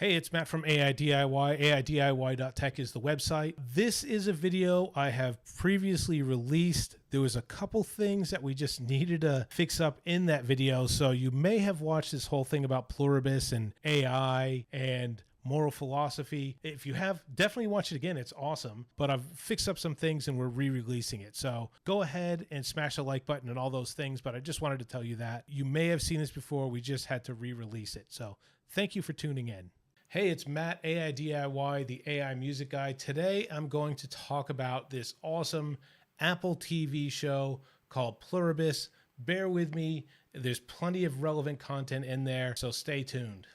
Hey, it's Matt from AI DIY. AIDIY.tech is the website. This is a video I have previously released. There was a couple things that we just needed to fix up in that video. So you may have watched this whole thing about Pluribus and AI and moral philosophy. If you have, definitely watch it again. It's awesome. But I've fixed up some things and we're re-releasing it. So go ahead and smash the like button and all those things. But I just wanted to tell you that. You may have seen this before. We just had to re-release it. So thank you for tuning in. Hey, it's Matt, AI DIY, the AI music guy. Today, I'm going to talk about this awesome Apple TV show called Pluribus. Bear with me. There's plenty of relevant content in there, so stay tuned.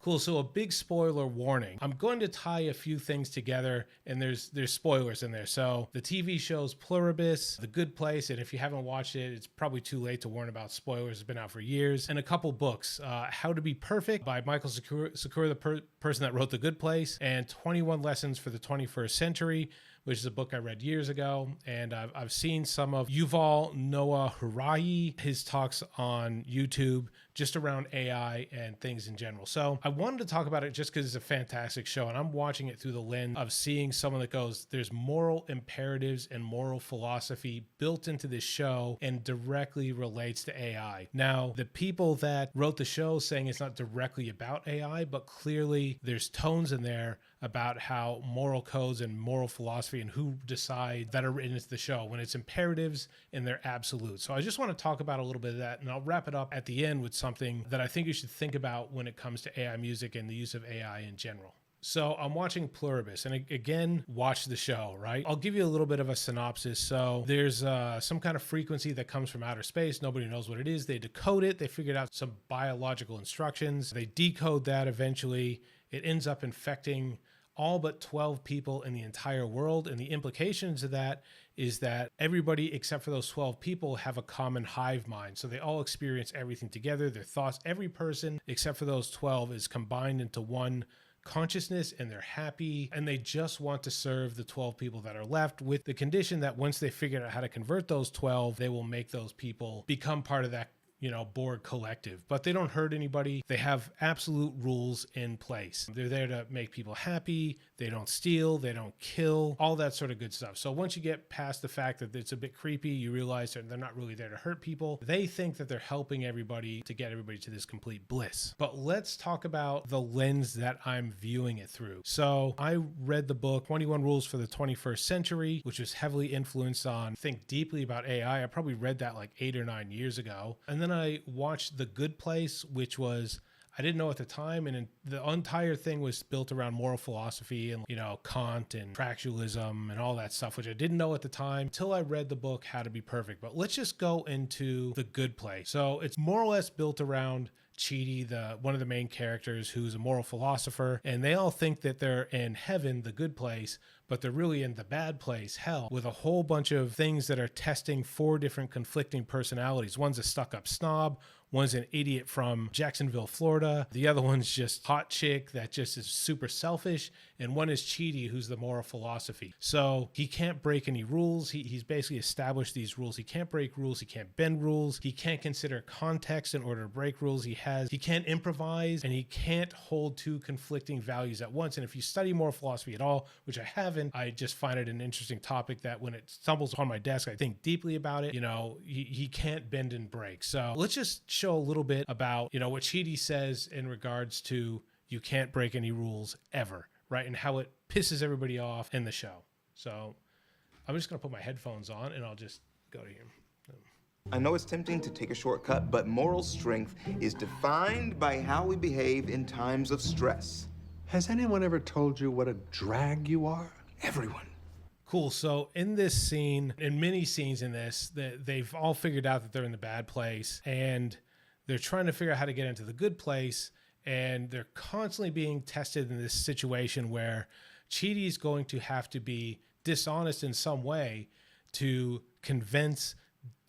Cool, so a big spoiler warning. I'm going to tie a few things together and there's spoilers in there. So the TV show's Pluribus, The Good Place, and if you haven't watched it, it's probably too late to warn about spoilers. It's been out for years. And a couple books, How to Be Perfect by Michael Secure, the person that wrote The Good Place, and 21 Lessons for the 21st Century, which is a book I read years ago. And I've seen some of Yuval Noah Harari, his talks on YouTube, just around AI and things in general. So I wanted to talk about it just because it's a fantastic show. And I'm watching it through the lens of seeing someone that goes, there's moral imperatives and moral philosophy built into this show and directly relates to AI. Now, the people that wrote the show saying it's not directly about AI, but clearly there's tones in there about how moral codes and moral philosophy and who decide that are written into the show when it's imperatives and they're absolute. So I just want to talk about a little bit of that, and I'll wrap it up at the end with something that I think you should think about when it comes to AI music and the use of AI in general. So I'm watching Pluribus, and again, watch the show, right? I'll give you a little bit of a synopsis. So there's some kind of frequency that comes from outer space. Nobody knows what it is. They decode it. They figured out some biological instructions. They decode that eventually. It ends up infecting all but 12 people in the entire world. And the implications of that is that everybody except for those 12 people have a common hive mind. So they all experience everything together. Their thoughts, every person except for those 12 is combined into one consciousness, and they're happy, and they just want to serve the 12 people that are left, with the condition that once they figure out how to convert those 12, they will make those people become part of that Borg collective. But they don't hurt anybody. They have absolute rules in place. They're there to make people happy. They don't steal. They don't kill. All that sort of good stuff. So once you get past the fact that it's a bit creepy, you realize that they're not really there to hurt people. They think that they're helping everybody to get everybody to this complete bliss. But let's talk about the lens that I'm viewing it through. So I read the book 21 Rules for the 21st Century, which was heavily influenced on Think Deeply About AI. I probably read that like 8 or 9 years ago. And then I watched The Good Place, which was, I didn't know at the time, and the entire thing was built around moral philosophy and, Kant and fractalism and all that stuff, which I didn't know at the time until I read the book How to Be Perfect. But let's just go into The Good Place. So it's more or less built around Chidi, one of the main characters, who's a moral philosopher, and they all think that they're in heaven, the good place, but they're really in the bad place, hell, with a whole bunch of things that are testing 4 different conflicting personalities. One's a stuck-up snob, one's an idiot from Jacksonville, Florida, the other one's just hot chick that just is super selfish, and one is Chidi, who's the moral philosophy. So he can't break any rules. He's basically established these rules. He can't break rules. He can't bend rules. He can't consider context in order to break rules. He can't improvise, and he can't hold 2 conflicting values at once. And if you study moral philosophy at all, which I haven't, I just find it an interesting topic that when it stumbles upon my desk, I think deeply about it. He can't bend and break. So let's just show a little bit about, what Chidi says in regards to you can't break any rules ever, right? And how it pisses everybody off in the show. So I'm just going to put my headphones on and I'll just go to here. I know it's tempting to take a shortcut, but moral strength is defined by how we behave in times of stress. Has anyone ever told you what a drag you are? Everyone. Cool. So in this scene, in many scenes in this, they've all figured out that they're in the bad place, and they're trying to figure out how to get into the good place, and they're constantly being tested in this situation where Chidi's going to have to be dishonest in some way to convince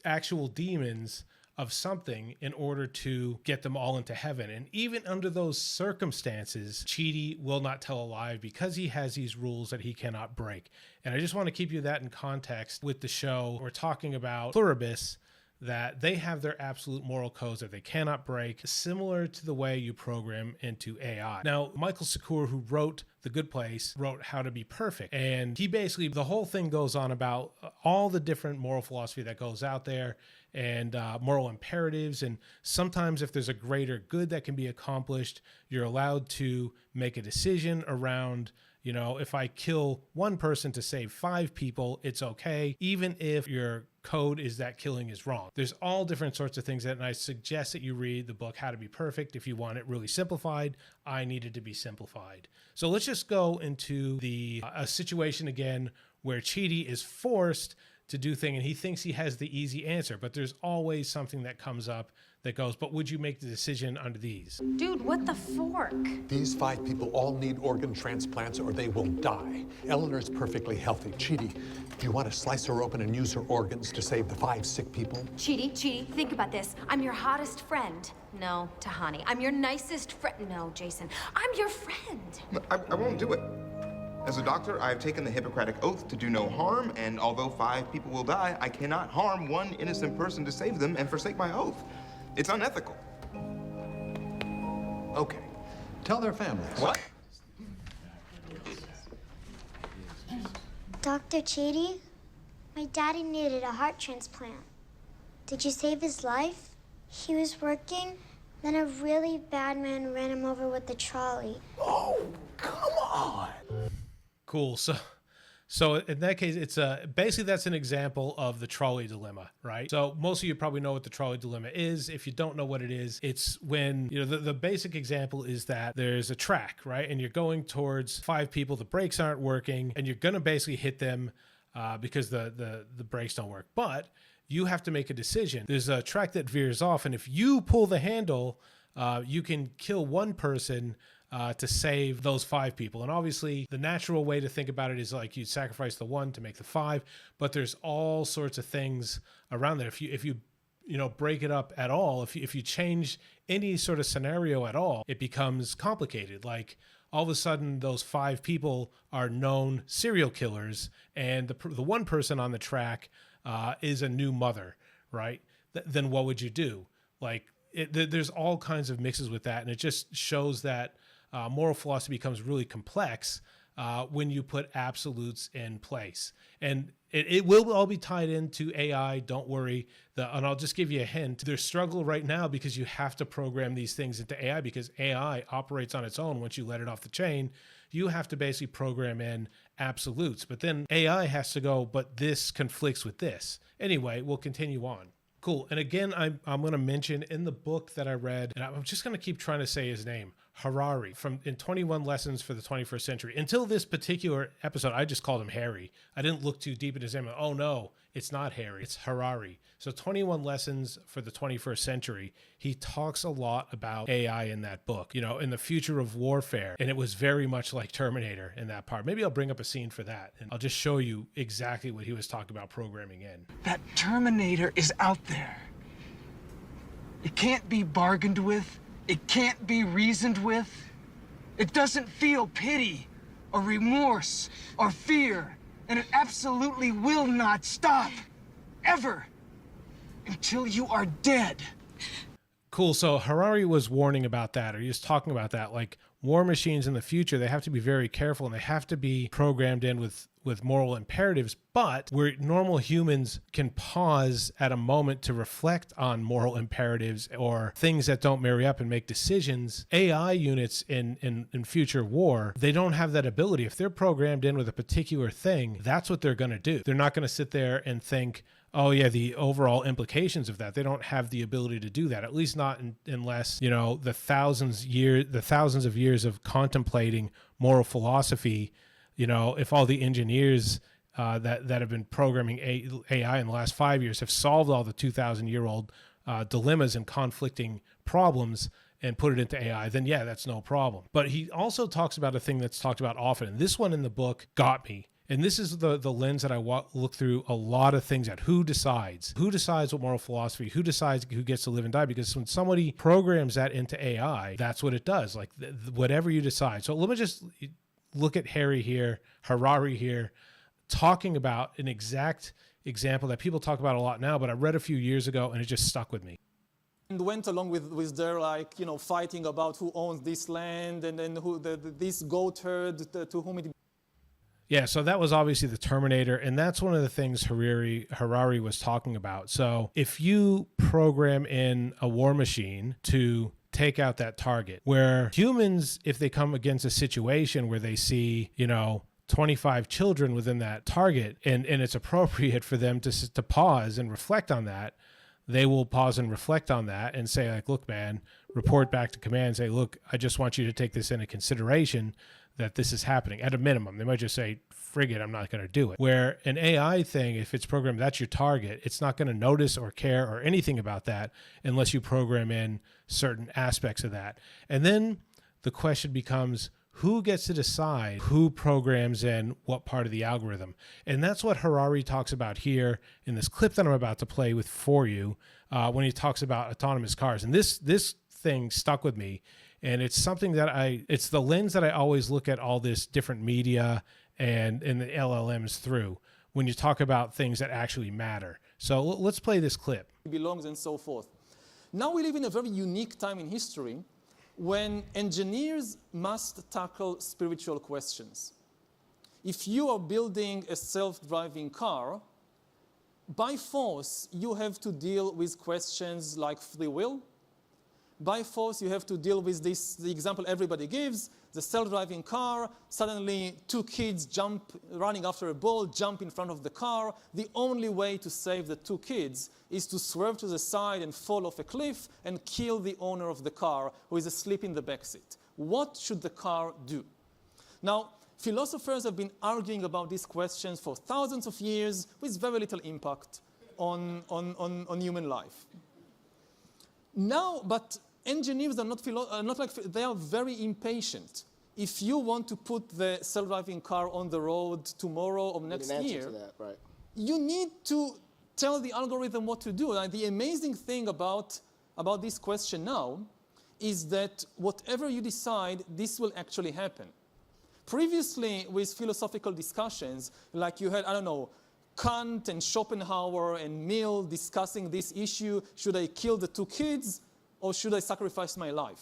actual demons of something in order to get them all into heaven. And even under those circumstances, Chidi will not tell a lie because he has these rules that he cannot break. And I just want to keep you that in context with the show. We're talking about Pluribus, that they have their absolute moral codes that they cannot break, similar to the way you program into AI. Now, Michael Secor, who wrote The Good Place, wrote How to Be Perfect. And he basically, the whole thing goes on about all the different moral philosophy that goes out there and moral imperatives. And sometimes if there's a greater good that can be accomplished, you're allowed to make a decision around, you know, if I kill one person to save 5 people, it's okay, even if your code is that killing is wrong. There's all different sorts of things that, and I suggest that you read the book How to Be Perfect if you want it really simplified. I needed to be simplified. So let's just go into a situation again where Chidi is forced to do thing and he thinks he has the easy answer, but there's always something that comes up that goes, but would you make the decision under these? Dude, what the fork? These 5 people all need organ transplants or they will die. Eleanor's perfectly healthy. Chidi, do you want to slice her open and use her organs to save the 5 sick people? Chidi, think about this. I'm your hottest friend. No, Tahani. I'm your nicest friend. No, Jason. I'm your friend. I won't do it. As a doctor, I've taken the Hippocratic Oath to do no harm, and although 5 people will die, I cannot harm one innocent person to save them and forsake my oath. It's unethical. Okay. Tell their families. What? Dr. Chidi, my daddy needed a heart transplant. Did you save his life? He was working, then a really bad man ran him over with the trolley. Oh, come on. Cool. So in that case, it's basically that's an example of the trolley dilemma, right? So most of you probably know what the trolley dilemma is. If you don't know what it is, it's when, you know, the basic example is that there's a track, right? And you're going towards 5 people, the brakes aren't working, and you're going to basically hit them because the brakes don't work. But you have to make a decision. There's a track that veers off, and if you pull the handle, you can kill one person to save those 5 people. And obviously the natural way to think about it is like you sacrifice the 1 to make the 5, but there's all sorts of things around there. If you break it up at all, if you change any sort of scenario at all, it becomes complicated. Like all of a sudden those 5 people are known serial killers and the one person on the track is a new mother, right? Then what would you do? Like there's all kinds of mixes with that. And it just shows that moral philosophy becomes really complex when you put absolutes in place. And it will all be tied into AI, don't worry. And I'll just give you a hint. There's struggle right now because you have to program these things into AI because AI operates on its own once you let it off the chain. You have to basically program in absolutes. But then AI has to go, but this conflicts with this. Anyway, we'll continue on. Cool. And again, I'm going to mention in the book that I read, and I'm just going to keep trying to say his name, Harari, in 21 Lessons for the 21st Century. Until this particular episode, I just called him Harry. I didn't look too deep into his name. Oh no, it's not Harry, it's Harari. So 21 Lessons for the 21st Century, he talks a lot about AI in that book, you know, in the future of warfare. And it was very much like Terminator in that part. Maybe I'll bring up a scene for that and I'll just show you exactly what he was talking about programming in. That Terminator is out there. It can't be bargained with. It can't be reasoned with. It doesn't feel pity or remorse or fear. And it absolutely will not stop. Ever. Until you are dead. Cool. So Harari was warning about that, or he was talking about that. Like war machines in the future, they have to be very careful and they have to be programmed in with moral imperatives, but where normal humans can pause at a moment to reflect on moral imperatives or things that don't marry up and make decisions, AI units in future war, they don't have that ability. If they're programmed in with a particular thing, that's what they're going to do. They're not going to sit there and think, oh yeah, the overall implications of that. They don't have the ability to do that, at least not unless, you know, the thousands of years of contemplating moral philosophy. You know, if all the engineers that have been programming AI in the last 5 years have solved all the 2,000-year-old dilemmas and conflicting problems and put it into AI, then yeah, that's no problem. But he also talks about a thing that's talked about often, and this one in the book got me. And this is the lens that I look through a lot of things at. Who decides what moral philosophy, who decides who gets to live and die? Because when somebody programs that into AI, that's what it does. Like whatever you decide. So let me just look at Harari here, talking about an exact example that people talk about a lot now, but I read a few years ago and it just stuck with me. And went along with their, like, you know, fighting about who owns this land and then who this goat herd to whom it. Yeah, so that was obviously the Terminator, and that's one of the things Harari was talking about. So if you program in a war machine to take out that target, where humans, if they come against a situation where they see, 25 children within that target, and it's appropriate for them to pause and reflect on that, they will pause and reflect on that and say, like, look, man, report back to command and say, look, I just want you to take this into consideration that this is happening at a minimum. They might just say, frig it, I'm not going to do it. Where an AI thing, if it's programmed, that's your target, it's not going to notice or care or anything about that unless you program in certain aspects of that. And then the question becomes, who gets to decide who programs in what part of the algorithm? And that's what Harari talks about here in this clip that I'm about to play with for you when he talks about autonomous cars. And this thing stuck with me. And it's something that it's the lens that I always look at all this different media and the LLMs through when you talk about things that actually matter. So let's play this clip. Belongs and so forth. Now we live in a very unique time in history when engineers must tackle spiritual questions. If you are building a self-driving car, by force, you have to deal with questions like free will. By force, you have to deal with this, the example everybody gives, the self-driving car, suddenly two kids running after a ball, jump in front of the car. The only way to save the two kids is to swerve to the side and fall off a cliff and kill the owner of the car who is asleep in the backseat. What should the car do? Now, philosophers have been arguing about these questions for thousands of years with very little impact on human life. Now, but engineers are not like, they are very impatient. If you want to put the self-driving car on the road tomorrow or next year, right. You need to tell the algorithm what to do. And the amazing thing about this question now is that whatever you decide, this will actually happen. Previously, with philosophical discussions, like you had, I don't know, Kant and Schopenhauer and Mill discussing this issue, should I kill the two kids or should I sacrifice my life?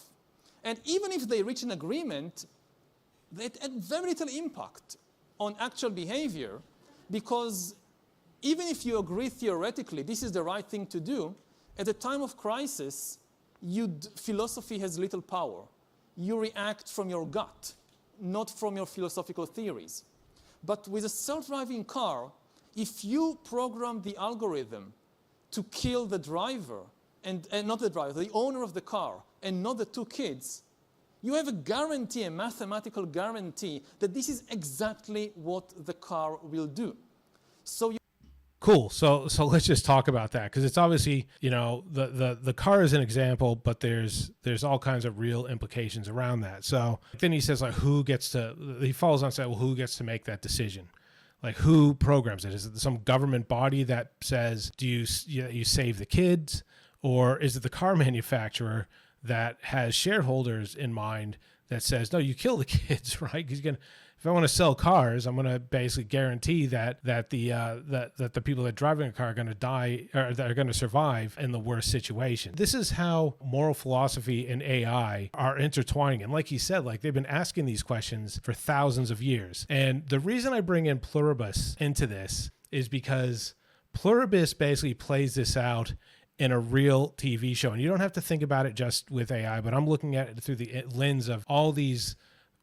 And even if they reach an agreement, it had very little impact on actual behavior, because even if you agree theoretically this is the right thing to do, at a time of crisis, philosophy has little power. You react from your gut, not from your philosophical theories. But with a self-driving car, if you program the algorithm to kill the driver, and not the driver, the owner of the car, and not the two kids, you have a guarantee, a mathematical guarantee, that this is exactly what the car will do. So Cool. So let's just talk about that, because it's obviously, the car is an example, but there's all kinds of real implications around that. So then he says, like, he follows on saying, well, who gets to make that decision? Like, who programs it? Is it some government body that says, do you save the kids? Or is it the car manufacturer that has shareholders in mind that says, no, you kill the kids, right? Because if I want to sell cars, I'm going to basically guarantee that the people that are driving a car are going to die, or that are going to survive in the worst situation. This is how moral philosophy and AI are intertwining. And like he said, like, they've been asking these questions for thousands of years. And the reason I bring in Pluribus into this is because Pluribus basically plays this out in a real TV show. And you don't have to think about it just with AI, but I'm looking at it through the lens of all these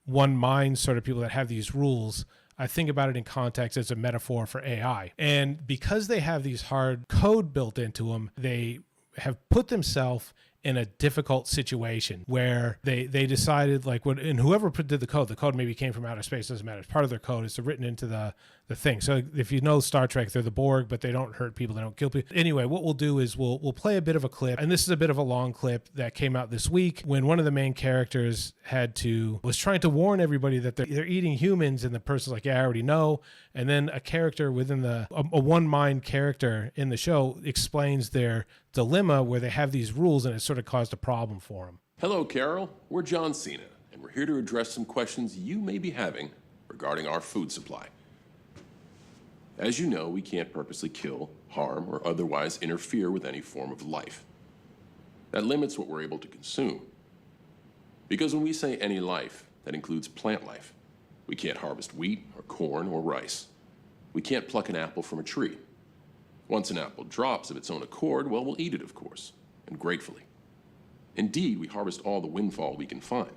one mind sort of people that have these rules. I think about it in context as a metaphor for AI. And because they have these hard code built into them, they have put themselves in a difficult situation where they decided, like, and whoever did the code maybe came from outer space, doesn't matter. It's part of their code. It's written into the thing. So if you know Star Trek, they're the Borg, but they don't hurt people. They don't kill people. Anyway, what we'll do is we'll play a bit of a clip. And this is a bit of a long clip that came out this week when one of the main characters was trying to warn everybody that they're eating humans. And the person's like, yeah, I already know. And then a character within a one mind character in the show explains their dilemma where they have these rules, and it sort of caused a problem for them. Hello, Carol. We're John Cena, and we're here to address some questions you may be having regarding our food supply. As you know, we can't purposely kill, harm, or otherwise interfere with any form of life. That limits what we're able to consume. Because when we say any life, that includes plant life. We can't harvest wheat or corn or rice. We can't pluck an apple from a tree. Once an apple drops of its own accord, well, we'll eat it, of course, and gratefully. Indeed, we harvest all the windfall we can find.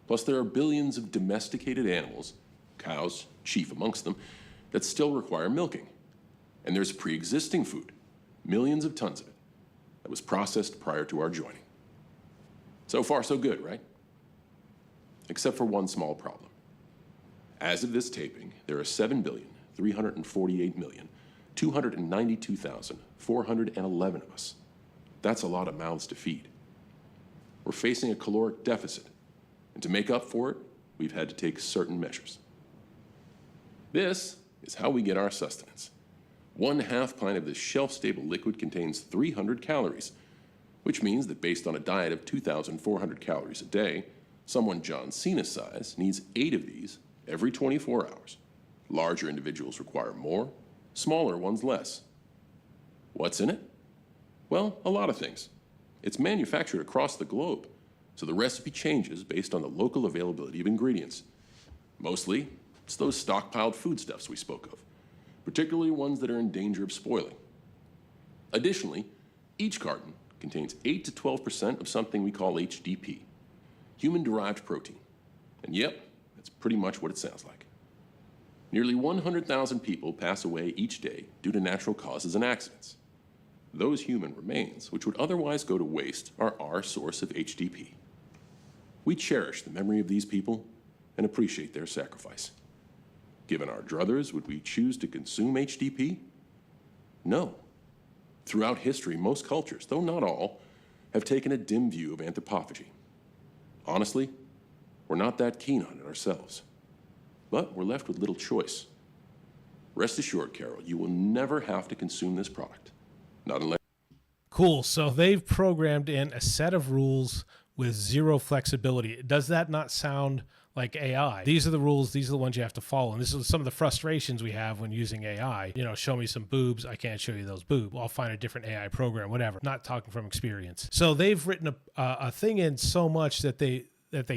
Plus, there are billions of domesticated animals, cows, chief amongst them, that still require milking. And there's pre-existing food, millions of tons of it, that was processed prior to our joining. So far, so good, right? Except for one small problem. As of this taping, there are 7,348,292,411 of us. That's a lot of mouths to feed. We're facing a caloric deficit, and to make up for it, we've had to take certain measures. This is how we get our sustenance. 1/2 pint of this shelf-stable liquid contains 300 calories, which means that based on a diet of 2,400 calories a day, someone John Cena's size needs 8 of these every 24 hours. Larger individuals require more, smaller ones less. What's in it? Well, a lot of things. It's manufactured across the globe, so the recipe changes based on the local availability of ingredients. Mostly, it's those stockpiled foodstuffs we spoke of, particularly ones that are in danger of spoiling. Additionally, each carton contains 8 to 12% of something we call HDP, human-derived protein. And yep, that's pretty much what it sounds like. Nearly 100,000 people pass away each day due to natural causes and accidents. Those human remains, which would otherwise go to waste, are our source of HDP. We cherish the memory of these people and appreciate their sacrifice. Given our druthers, would we choose to consume HDP? No. Throughout history, most cultures, though not all, have taken a dim view of anthropophagy. Honestly, we're not that keen on it ourselves. But we're left with little choice. Rest assured, Carol, you will never have to consume this product. Not unless... Cool. So they've programmed in a set of rules with zero flexibility. Does that not sound like AI? These are the rules. These are the ones you have to follow. And this is some of the frustrations we have when using AI. You know, show me some boobs. I can't show you those boobs. I'll find a different AI program, whatever. Not talking from experience. So they've written a thing in so much that they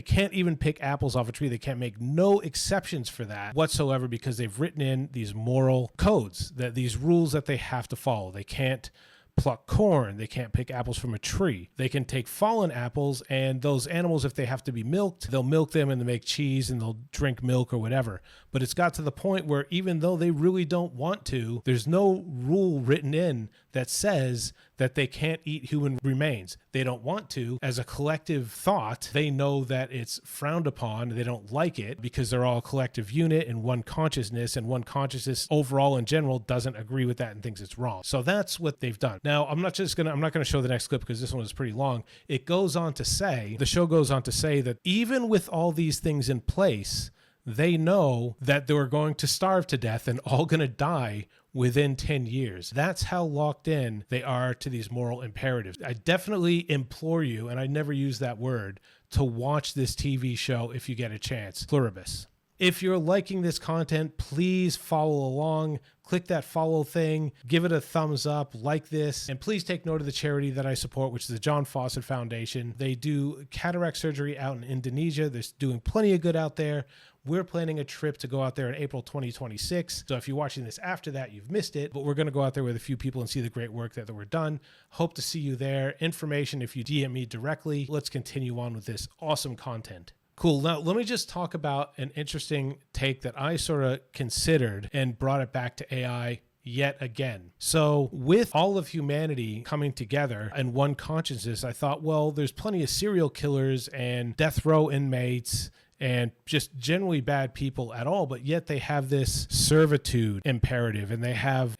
can't even pick apples off a tree. They can't make no exceptions for that whatsoever because they've written in these moral codes, that these rules that they have to follow. They can't pluck corn. They can't pick apples from a tree. They can take fallen apples, and those animals, if they have to be milked, they'll milk them and they'll make cheese and they'll drink milk or whatever. But it's got to the point where even though they really don't want to, there's no rule written in that says that they can't eat human remains. They don't want to. As a collective thought, they know that it's frowned upon. They don't like it because they're all a collective unit and one consciousness, and one consciousness overall in general doesn't agree with that and thinks it's wrong. So that's what they've done. Now, I'm not going to show the next clip because this one is pretty long. It goes on to say, the show goes on to say that even with all these things in place, they know that they're going to starve to death and all going to die within 10 years. That's how locked in they are to these moral imperatives. I definitely implore you, and I never use that word, to watch this TV show if you get a chance. Pluribus. If you're liking this content, please follow along. Click that follow thing, give it a thumbs up, like this, and please take note of the charity that I support, which is the John Fawcett Foundation. They do cataract surgery out in Indonesia. They're doing plenty of good out there. We're planning a trip to go out there in April 2026. So if you're watching this after that, you've missed it, but we're going to go out there with a few people and see the great work that we're done. Hope to see you there. Information if you DM me directly. Let's continue on with this awesome content. Cool. Now, let me just talk about an interesting take that I sort of considered and brought it back to AI yet again. So with all of humanity coming together in one consciousness, I thought, well, there's plenty of serial killers and death row inmates and just generally bad people at all, but yet they have this servitude imperative, and they have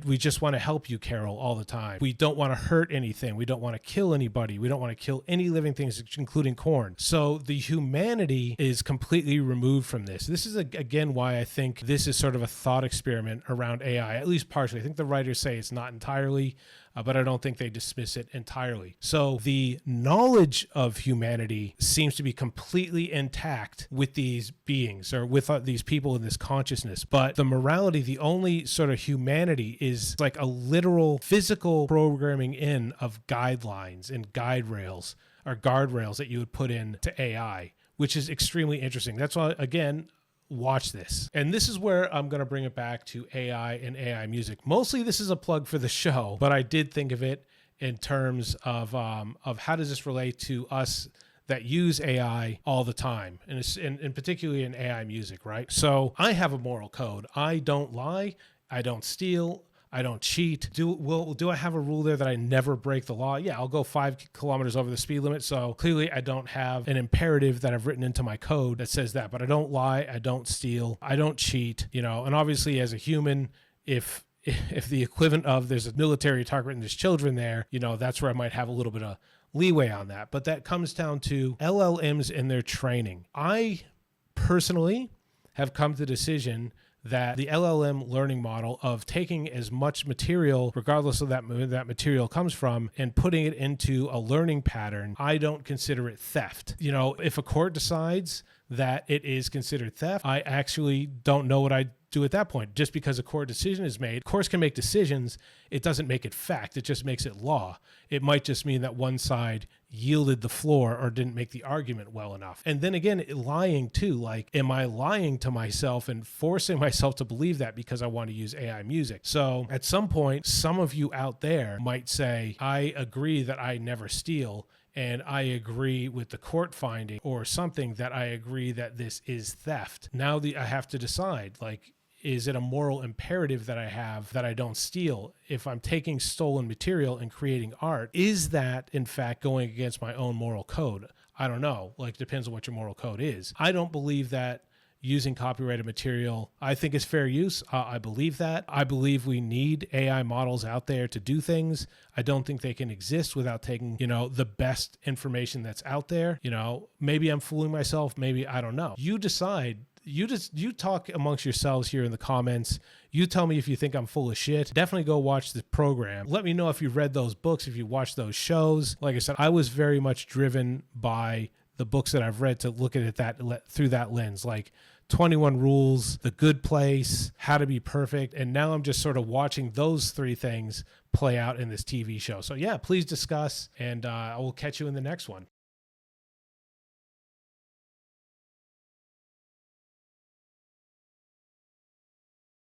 we just want to help you, Carol, all the time. We don't want to hurt anything. We don't want to kill anybody. We don't want to kill any living things, including corn. So the humanity is completely removed from this. This is, again, why I think this is sort of a thought experiment around AI, at least partially. I think the writers say it's not entirely. but I don't think they dismiss it entirely. So the knowledge of humanity seems to be completely intact with these beings, or with these people in this consciousness. But the morality, the only sort of humanity, is like a literal physical programming in of guidelines and guide rails, or guardrails that you would put in to AI, which is extremely interesting. That's why, again, watch this. And this is where I'm going to bring it back to AI and AI music. Mostly this is a plug for the show, but I did think of it in terms of how does this relate to us that use AI all the time, and particularly in AI music, right? So I have a moral code. I don't lie. I don't steal. I don't cheat. Do I have a rule there that I never break the law? Yeah, I'll go 5 kilometers over the speed limit. So clearly I don't have an imperative that I've written into my code that says that, but I don't lie. I don't steal. I don't cheat, and obviously as a human, if the equivalent of there's a military target and there's children there, that's where I might have a little bit of leeway on that. But that comes down to LLMs and their training. I personally have come to the decision that the LLM learning model of taking as much material, regardless of that material comes from, and putting it into a learning pattern, I don't consider it theft. If a court decides that it is considered theft, I actually don't know what I do at that point. Just because a court decision is made, courts can make decisions, it doesn't make it fact, it just makes it law. It might just mean that one side yielded the floor or didn't make the argument well enough. And then again, lying too, like, am I lying to myself and forcing myself to believe that because I want to use AI music? So at some point, some of you out there might say, I agree that I never steal, and I agree with the court finding or something, that I agree that this is theft. Now I have to decide, like, is it a moral imperative that I have that I don't steal? If I'm taking stolen material and creating art, is that in fact going against my own moral code? I don't know. Like, depends on what your moral code is. I don't believe that using copyrighted material, I think, is fair use. I believe that. I believe we need AI models out there to do things. I don't think they can exist without taking, the best information that's out there. Maybe I'm fooling myself. Maybe, I don't know. You decide. You talk amongst yourselves here in the comments. You tell me if you think I'm full of shit. Definitely go watch the program. Let me know if you've read those books, if you watched those shows. Like I said, I was very much driven by the books that I've read to look at it through that lens, like 21 Rules, The Good Place, How to Be Perfect. And now I'm just sort of watching those 3 things play out in this TV show. So yeah, please discuss, and I will catch you in the next one.